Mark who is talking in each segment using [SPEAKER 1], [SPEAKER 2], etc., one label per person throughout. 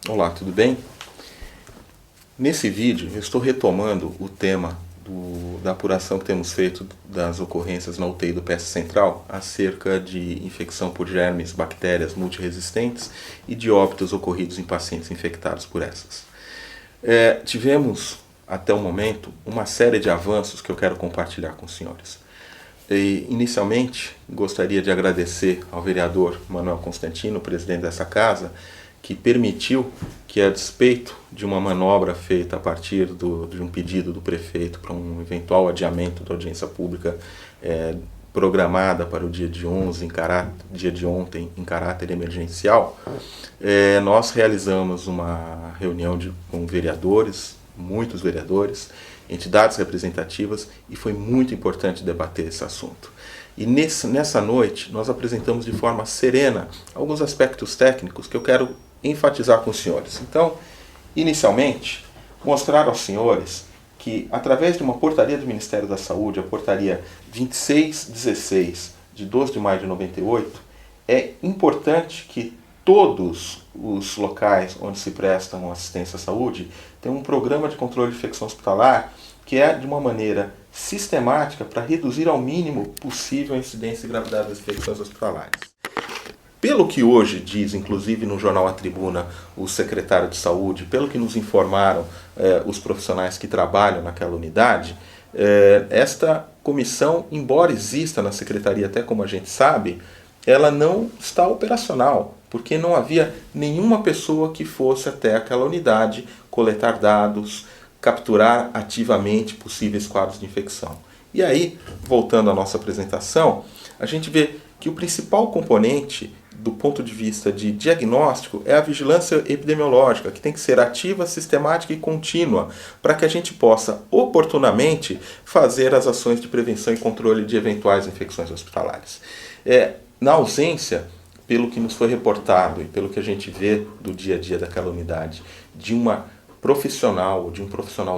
[SPEAKER 1] Olá, tudo bem? Nesse vídeo eu estou retomando o tema da apuração que temos feito das ocorrências na UTI do PS Central acerca de infecção por germes, bactérias multiresistentes e de óbitos ocorridos em pacientes infectados por essas. Tivemos até o momento uma série de avanços que eu quero compartilhar com os senhores. Inicialmente, gostaria de agradecer ao vereador Manuel Constantino, presidente dessa casa, que permitiu que, a despeito de uma manobra feita a partir de um pedido do prefeito para um eventual adiamento da audiência pública programada para o dia de ontem em caráter emergencial, nós realizamos uma reunião com vereadores, muitos vereadores, entidades representativas, e foi muito importante debater esse assunto. E nessa noite nós apresentamos de forma serena alguns aspectos técnicos que eu quero enfatizar com os senhores. Então, inicialmente, mostrar aos senhores que, através de uma portaria do Ministério da Saúde, a portaria 2616, de 12 de maio de 98, é importante que todos os locais onde se prestam assistência à saúde tenham um programa de controle de infecção hospitalar que é de uma maneira sistemática para reduzir ao mínimo possível a incidência e gravidade das infecções hospitalares. Pelo que hoje diz, inclusive no jornal A Tribuna, o secretário de Saúde, pelo que nos informaram os profissionais que trabalham naquela unidade, esta comissão, embora exista na secretaria, até como a gente sabe, ela não está operacional, porque não havia nenhuma pessoa que fosse até aquela unidade coletar dados, capturar ativamente possíveis quadros de infecção. E aí, voltando à nossa apresentação, a gente vê que o principal componente do ponto de vista de diagnóstico é a vigilância epidemiológica, que tem que ser ativa, sistemática e contínua, para que a gente possa oportunamente fazer as ações de prevenção e controle de eventuais infecções hospitalares. Na ausência, pelo que nos foi reportado e pelo que a gente vê do dia a dia daquela unidade, de um profissional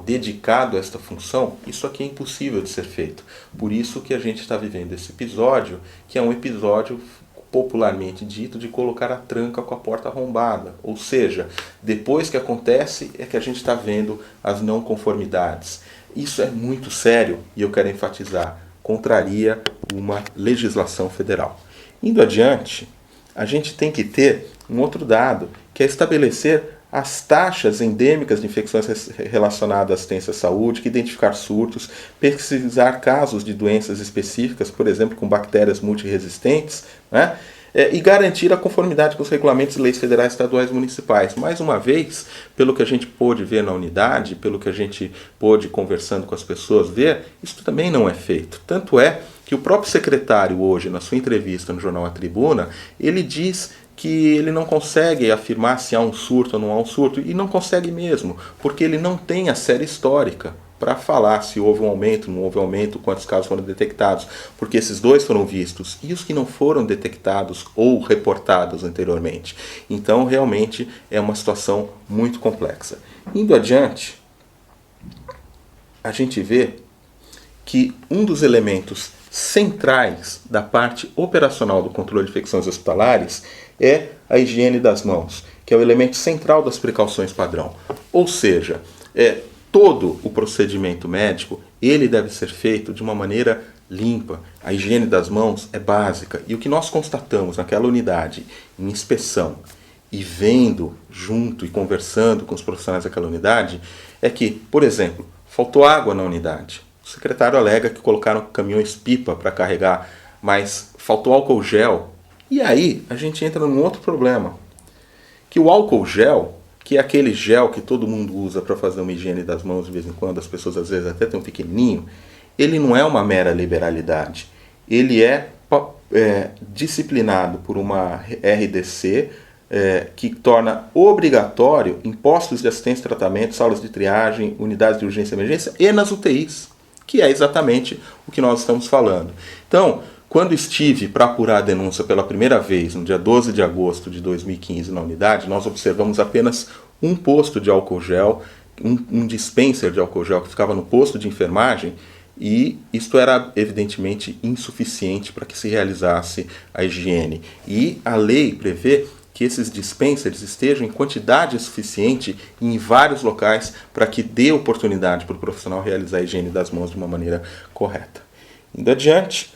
[SPEAKER 1] dedicado a esta função, isso aqui é impossível de ser feito. Por isso que a gente está vivendo esse episódio, que é um episódio popularmente dito de colocar a tranca com a porta arrombada. Ou seja, depois que acontece é que a gente está vendo as não conformidades. Isso é muito sério e eu quero enfatizar, contraria uma legislação federal. Indo adiante, a gente tem que ter um outro dado, que é estabelecer as taxas endêmicas de infecções relacionadas à assistência à saúde, que identificar surtos, pesquisar casos de doenças específicas, por exemplo, com bactérias multiresistentes, né? E garantir a conformidade com os regulamentos e leis federais, estaduais e municipais. Mais uma vez, pelo que a gente pôde ver na unidade, pelo que a gente pôde, conversando com as pessoas, ver, isso também não é feito. Tanto é que o próprio secretário hoje, na sua entrevista no jornal A Tribuna, ele diz que ele não consegue afirmar se há um surto ou não há um surto, e não consegue mesmo, porque ele não tem a série histórica para falar se houve um aumento, não houve aumento, quantos casos foram detectados, porque esses dois foram vistos, e os que não foram detectados ou reportados anteriormente. Então, realmente, é uma situação muito complexa. Indo adiante, a gente vê que um dos elementos centrais da parte operacional do controle de infecções hospitalares é a higiene das mãos, que é o elemento central das precauções padrão. Ou seja, todo o procedimento médico ele deve ser feito de uma maneira limpa. A higiene das mãos é básica. E o que nós constatamos naquela unidade, em inspeção, e vendo junto e conversando com os profissionais daquela unidade, é que, por exemplo, faltou água na unidade. O secretário alega que colocaram caminhões-pipa para carregar, mas faltou álcool gel. E aí a gente entra num outro problema, que o álcool gel, que é aquele gel que todo mundo usa para fazer uma higiene das mãos de vez em quando, as pessoas às vezes até têm um pequenininho, ele não é uma mera liberalidade. Ele é disciplinado por uma RDC, que torna obrigatório em postos de assistência e tratamento, salas de triagem, unidades de urgência e emergência e nas UTIs, que é exatamente o que nós estamos falando. Então, quando estive para apurar a denúncia pela primeira vez, no dia 12 de agosto de 2015, na unidade, nós observamos apenas um posto de álcool gel, um dispenser de álcool gel que ficava no posto de enfermagem, e isto era evidentemente insuficiente para que se realizasse a higiene. E a lei prevê que esses dispensers estejam em quantidade suficiente em vários locais para que dê oportunidade para o profissional realizar a higiene das mãos de uma maneira correta. Indo adiante,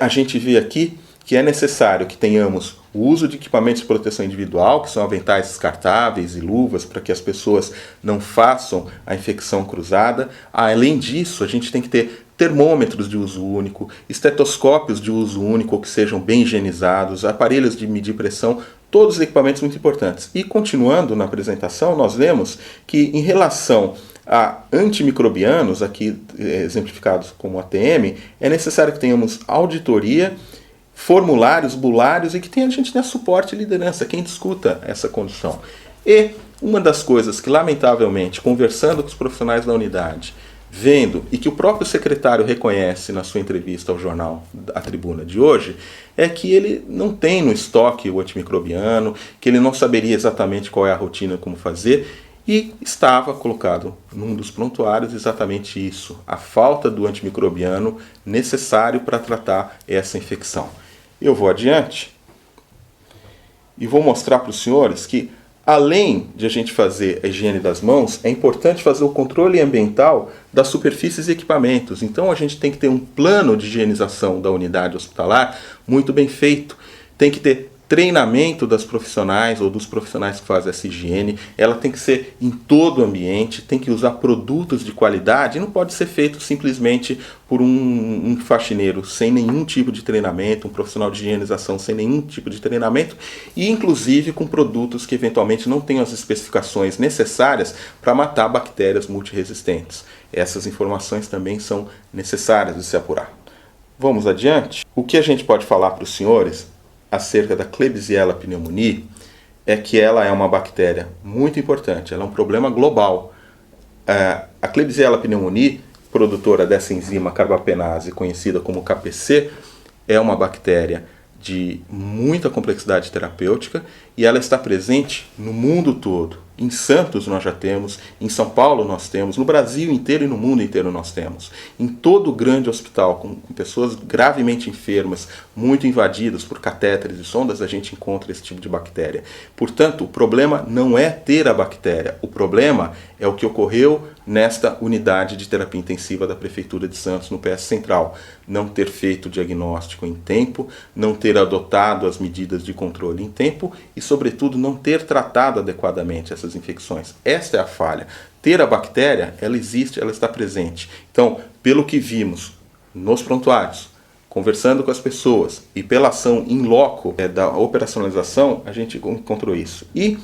[SPEAKER 1] a gente vê aqui que é necessário que tenhamos o uso de equipamentos de proteção individual, que são aventais descartáveis e luvas, para que as pessoas não façam a infecção cruzada. Além disso, a gente tem que ter termômetros de uso único, estetoscópios de uso único que sejam bem higienizados, aparelhos de medir pressão, todos os equipamentos muito importantes. E continuando na apresentação, nós vemos que em relação a antimicrobianos, aqui exemplificados como ATM, é necessário que tenhamos auditoria, formulários, bulários e que a gente tenha suporte e liderança, quem discuta essa condição. E uma das coisas que, lamentavelmente, conversando com os profissionais da unidade, vendo e que o próprio secretário reconhece na sua entrevista ao jornal A Tribuna de hoje, é que ele não tem no estoque o antimicrobiano, que ele não saberia exatamente qual é a rotina, como fazer, e estava colocado num dos prontuários exatamente isso, a falta do antimicrobiano necessário para tratar essa infecção. Eu vou adiante e vou mostrar para os senhores que, além de a gente fazer a higiene das mãos, é importante fazer o controle ambiental das superfícies e equipamentos. Então a gente tem que ter um plano de higienização da unidade hospitalar muito bem feito. Tem que ter treinamento das profissionais ou dos profissionais que fazem essa higiene, ela tem que ser em todo o ambiente, tem que usar produtos de qualidade, e não pode ser feito simplesmente por um faxineiro sem nenhum tipo de treinamento, um profissional de higienização sem nenhum tipo de treinamento, e inclusive com produtos que eventualmente não tenham as especificações necessárias para matar bactérias multiresistentes. Essas informações também são necessárias de se apurar. Vamos adiante? O que a gente pode falar para os senhores acerca da Klebsiella pneumoniae é que ela é uma bactéria muito importante, ela é um problema global. A Klebsiella pneumoniae, produtora dessa enzima carbapenase conhecida como KPC, é uma bactéria de muita complexidade terapêutica e ela está presente no mundo todo. Em Santos nós já temos, em São Paulo nós temos, no Brasil inteiro e no mundo inteiro nós temos. Em todo grande hospital, com pessoas gravemente enfermas, muito invadidas por catéteres e sondas, a gente encontra esse tipo de bactéria. Portanto, o problema não é ter a bactéria, o problema é o que ocorreu nesta unidade de terapia intensiva da Prefeitura de Santos, no PS Central. Não ter feito o diagnóstico em tempo, não ter adotado as medidas de controle em tempo e, sobretudo, não ter tratado adequadamente essas infecções. Esta é a falha. Ter a bactéria, ela existe, ela está presente. Então, pelo que vimos nos prontuários, conversando com as pessoas e pela ação in loco da operacionalização, a gente encontrou isso. E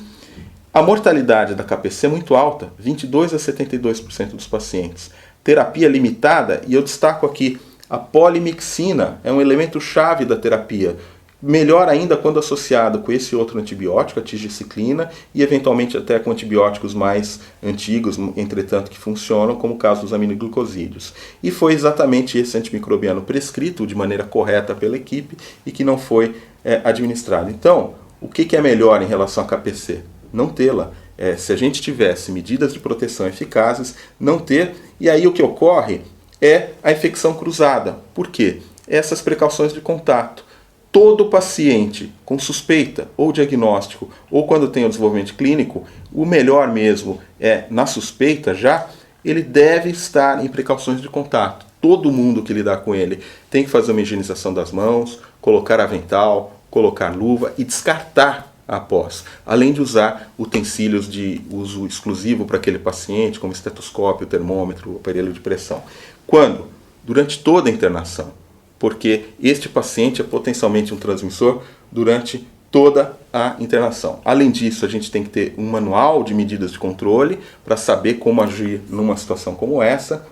[SPEAKER 1] a mortalidade da KPC é muito alta, 22% a 72% dos pacientes. Terapia limitada, e eu destaco aqui, a polimixina é um elemento chave da terapia. Melhor ainda quando associado com esse outro antibiótico, a tigiciclina, e eventualmente até com antibióticos mais antigos, entretanto, que funcionam, como o caso dos aminoglicosídeos. E foi exatamente esse antimicrobiano prescrito de maneira correta pela equipe e que não foi administrado. Então, o que é melhor em relação à KPC? Não tê-la. Se a gente tivesse medidas de proteção eficazes, não ter, e aí o que ocorre é a infecção cruzada. Por quê? Essas precauções de contato. Todo paciente com suspeita ou diagnóstico, ou quando tem o desenvolvimento clínico, o melhor mesmo é, na suspeita já, ele deve estar em precauções de contato. Todo mundo que lidar com ele tem que fazer uma higienização das mãos, colocar avental, colocar luva e descartar após, além de usar utensílios de uso exclusivo para aquele paciente, como estetoscópio, termômetro, aparelho de pressão. Quando? Durante toda a internação, porque este paciente é potencialmente um transmissor durante toda a internação. Além disso, a gente tem que ter um manual de medidas de controle para saber como agir numa situação como essa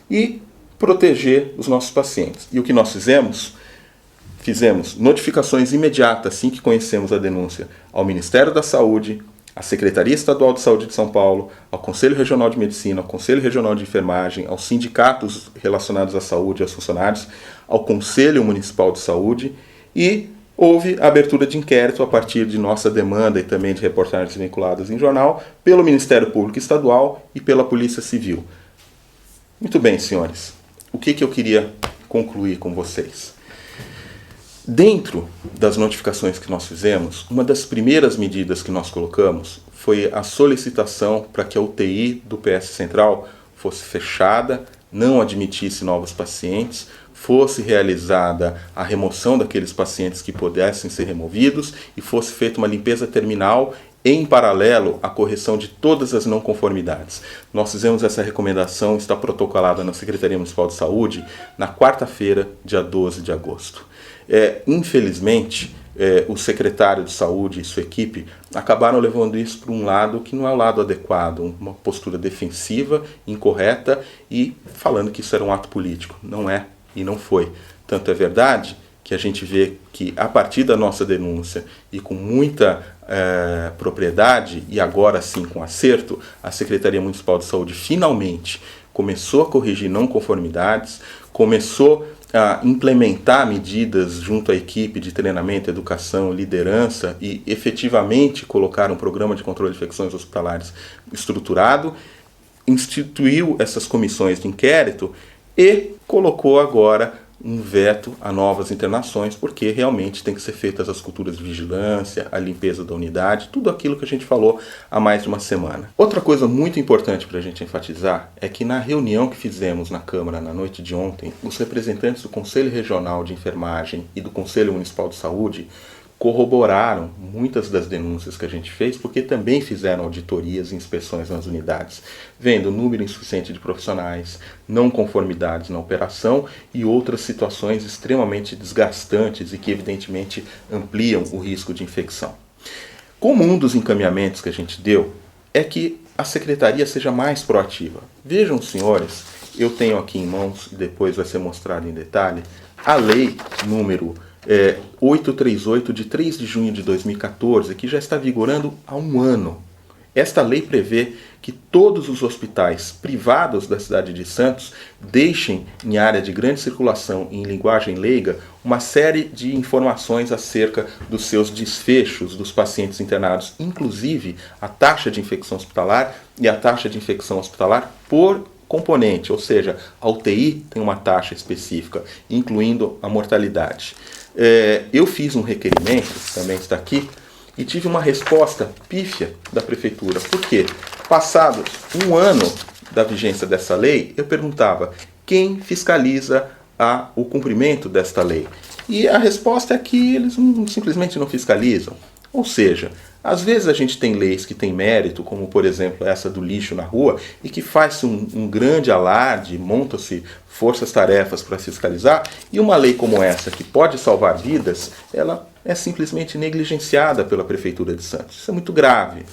[SPEAKER 1] e proteger os nossos pacientes. E o que nós fizemos? Fizemos notificações imediatas, assim que conhecemos a denúncia, ao Ministério da Saúde, à Secretaria Estadual de Saúde de São Paulo, ao Conselho Regional de Medicina, ao Conselho Regional de Enfermagem, aos sindicatos relacionados à saúde e aos funcionários, ao Conselho Municipal de Saúde, e houve a abertura de inquérito a partir de nossa demanda e também de reportagens vinculadas em jornal, pelo Ministério Público Estadual e pela Polícia Civil. Muito bem, senhores. O que eu queria concluir com vocês? Dentro das notificações que nós fizemos, uma das primeiras medidas que nós colocamos foi a solicitação para que a UTI do PS Central fosse fechada, não admitisse novos pacientes, fosse realizada a remoção daqueles pacientes que pudessem ser removidos e fosse feita uma limpeza terminal em paralelo à correção de todas as não conformidades. Nós fizemos essa recomendação, está protocolada na Secretaria Municipal de Saúde na quarta-feira, dia 12 de agosto. Infelizmente, o secretário de saúde e sua equipe acabaram levando isso para um lado que não é o lado adequado, uma postura defensiva, incorreta e falando que isso era um ato político. Não é e não foi. Tanto é verdade que a gente vê que a partir da nossa denúncia e com muita propriedade e agora sim com acerto, a Secretaria Municipal de Saúde finalmente começou a corrigir não conformidades, começou a implementar medidas junto à equipe de treinamento, educação, liderança e efetivamente colocar um programa de controle de infecções hospitalares estruturado, instituiu essas comissões de inquérito e colocou agora um veto a novas internações, porque realmente tem que ser feitas as culturas de vigilância, a limpeza da unidade, tudo aquilo que a gente falou há mais de uma semana. Outra coisa muito importante para a gente enfatizar é que na reunião que fizemos na Câmara na noite de ontem, os representantes do Conselho Regional de Enfermagem e do Conselho Municipal de Saúde corroboraram muitas das denúncias que a gente fez, porque também fizeram auditorias e inspeções nas unidades, vendo número insuficiente de profissionais, não conformidades na operação e outras situações extremamente desgastantes e que evidentemente ampliam o risco de infecção. Como um dos encaminhamentos que a gente deu é que a Secretaria seja mais proativa. Vejam, senhores, eu tenho aqui em mãos, e depois vai ser mostrado em detalhe, a lei número 838 de 3 de junho de 2014, que já está vigorando há um ano. Esta lei prevê que todos os hospitais privados da cidade de Santos deixem em área de grande circulação e em linguagem leiga uma série de informações acerca dos seus desfechos dos pacientes internados, inclusive a taxa de infecção hospitalar e a taxa de infecção hospitalar por componente, ou seja, a UTI tem uma taxa específica, incluindo a mortalidade. Eu fiz um requerimento, também está aqui, e tive uma resposta pífia da Prefeitura. Por quê? Passados um ano da vigência dessa lei, eu perguntava quem fiscaliza o cumprimento desta lei. E a resposta é que eles simplesmente não fiscalizam. Ou seja, às vezes a gente tem leis que têm mérito, como por exemplo essa do lixo na rua, e que faz um grande alarde, monta-se forças-tarefas para fiscalizar, e uma lei como essa, que pode salvar vidas, ela é simplesmente negligenciada pela Prefeitura de Santos. Isso é muito grave.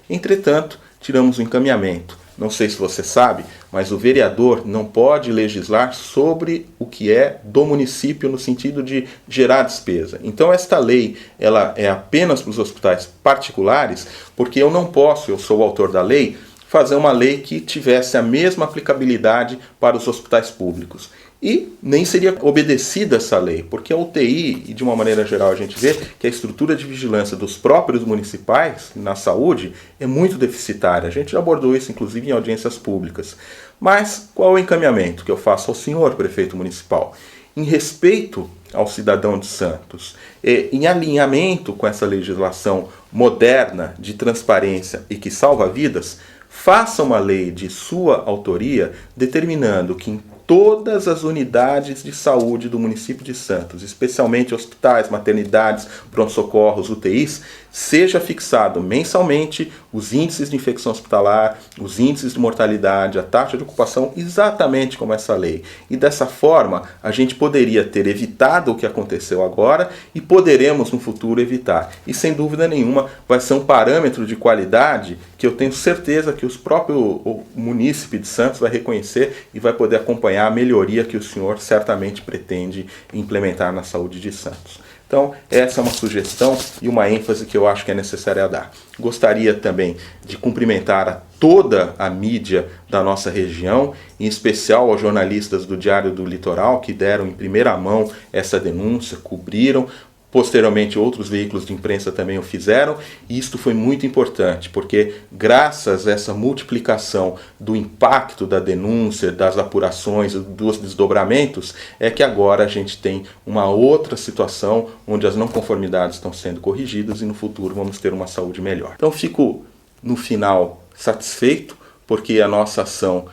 [SPEAKER 1] Entretanto, tiramos o encaminhamento. Não sei se você sabe, mas o vereador não pode legislar sobre o que é do município no sentido de gerar despesa. Então esta lei ela é apenas para os hospitais particulares, porque eu não posso, eu sou o autor da lei, fazer uma lei que tivesse a mesma aplicabilidade para os hospitais públicos. E nem seria obedecida essa lei, porque a UTI, e de uma maneira geral a gente vê que a estrutura de vigilância dos próprios municipais na saúde é muito deficitária. A gente já abordou isso inclusive em audiências públicas. Mas qual é o encaminhamento que eu faço ao senhor prefeito municipal? Em respeito ao cidadão de Santos, em alinhamento com essa legislação moderna de transparência e que salva vidas, faça uma lei de sua autoria determinando que em todas as unidades de saúde do município de Santos, especialmente hospitais, maternidades, pronto-socorros, UTIs, seja fixado mensalmente os índices de infecção hospitalar, os índices de mortalidade, a taxa de ocupação, exatamente como essa lei. E dessa forma, a gente poderia ter evitado o que aconteceu agora e poderemos no futuro evitar. E sem dúvida nenhuma, vai ser um parâmetro de qualidade que eu tenho certeza que o munícipe de Santos vai reconhecer e vai poder acompanhar a melhoria que o senhor certamente pretende implementar na saúde de Santos. Então, essa é uma sugestão e uma ênfase que eu acho que é necessária dar. Gostaria também de cumprimentar a toda a mídia da nossa região, em especial aos jornalistas do Diário do Litoral, que deram em primeira mão essa denúncia, cobriram, Posteriormente, outros veículos de imprensa também o fizeram, e isto foi muito importante, porque graças a essa multiplicação do impacto da denúncia, das apurações, dos desdobramentos, é que agora a gente tem uma outra situação onde as não conformidades estão sendo corrigidas e no futuro vamos ter uma saúde melhor. Então fico, no final, satisfeito, porque a nossa ação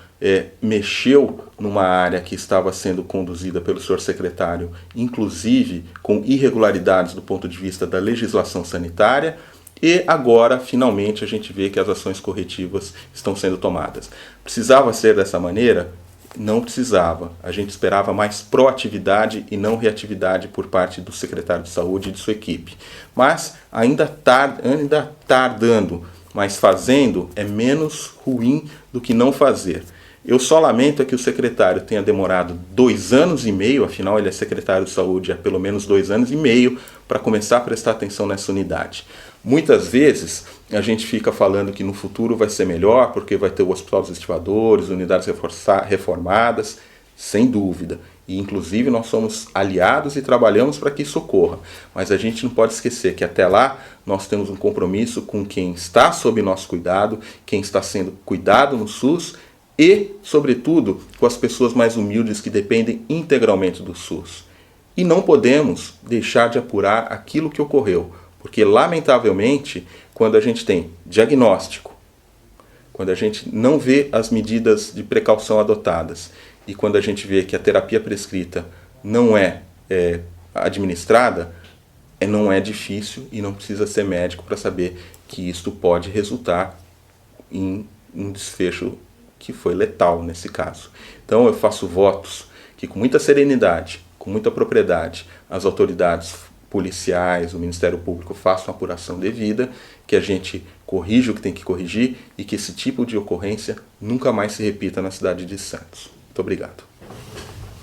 [SPEAKER 1] mexeu numa área que estava sendo conduzida pelo senhor secretário, inclusive com irregularidades do ponto de vista da legislação sanitária, e agora, finalmente, a gente vê que as ações corretivas estão sendo tomadas. Precisava ser dessa maneira? Não precisava. A gente esperava mais proatividade e não reatividade por parte do secretário de saúde e de sua equipe. Mas ainda está dando, mas fazendo é menos ruim do que não fazer. Eu só lamento que o secretário tenha demorado 2 anos e meio, afinal ele é secretário de saúde há pelo menos 2 anos e meio, para começar a prestar atenção nessa unidade. Muitas vezes a gente fica falando que no futuro vai ser melhor, porque vai ter o Hospital dos Estivadores, unidades reformadas, sem dúvida. E inclusive nós somos aliados e trabalhamos para que isso ocorra. Mas a gente não pode esquecer que até lá nós temos um compromisso com quem está sob nosso cuidado, quem está sendo cuidado no SUS, e, sobretudo, com as pessoas mais humildes que dependem integralmente do SUS. E não podemos deixar de apurar aquilo que ocorreu, porque, lamentavelmente, quando a gente tem diagnóstico, quando a gente não vê as medidas de precaução adotadas e quando a gente vê que a terapia prescrita não é administrada, não é difícil e não precisa ser médico para saber que isto pode resultar em um desfecho que foi letal nesse caso. Então eu faço votos que com muita serenidade, com muita propriedade, as autoridades policiais, o Ministério Público façam a apuração devida, que a gente corrija o que tem que corrigir e que esse tipo de ocorrência nunca mais se repita na cidade de Santos. Muito obrigado.